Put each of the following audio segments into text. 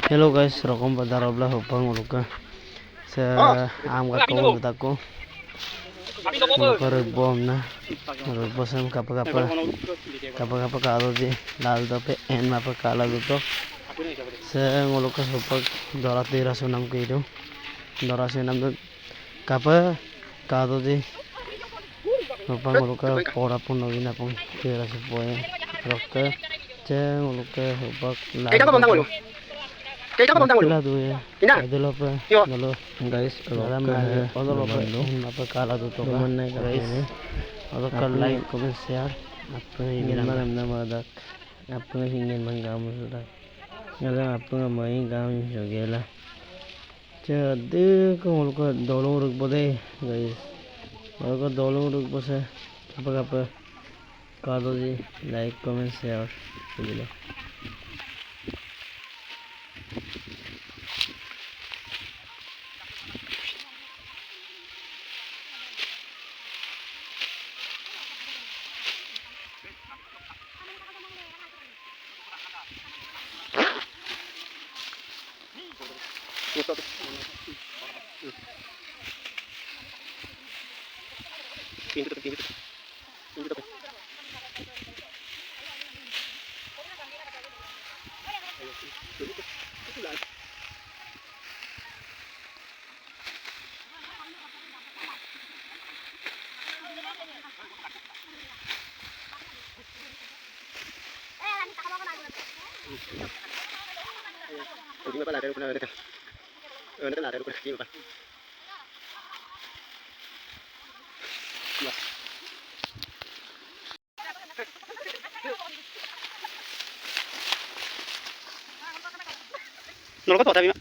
Hello guys, rokom padarabla hopang uluka sa amgat ko betako. Bom na bosam kapa kalo di lal dope en mapa kala duto sa nguluka hopag dorat di rasunam kido dorasunam do kapa kado di hopang uluka pora pun nogina pun kira sepoe rokke sa nguluka hopag lal Kayak apa bang Kila tuh ya. Adalah apa? Kalau guys, dalam kalau apa apa kala tuh toka guys. Kalau kalau like, comment, share. Apa yang malam nama dak. Apa yang ingin menggamu sudah. Ngalah apa yang main gamu juga lah. Jadi kalau kau dolong ruk bode guys. Kalau kau dolong ruk bose apa kalau di like, comment, share. Begini. Hindi pa natin kuna natin. Natin natin kuna hindi pa. Nolo ko to tabi ma.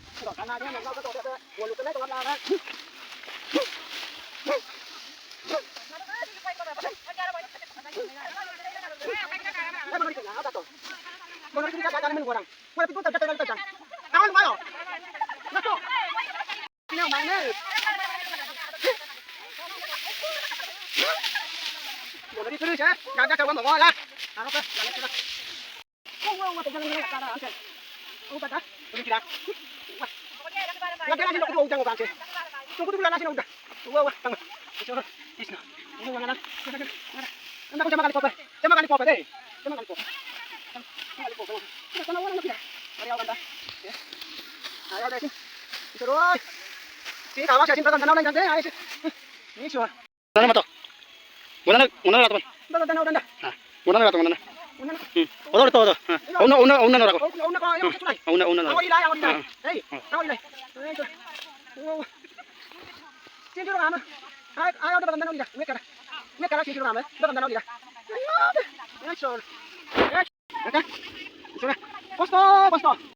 Posto.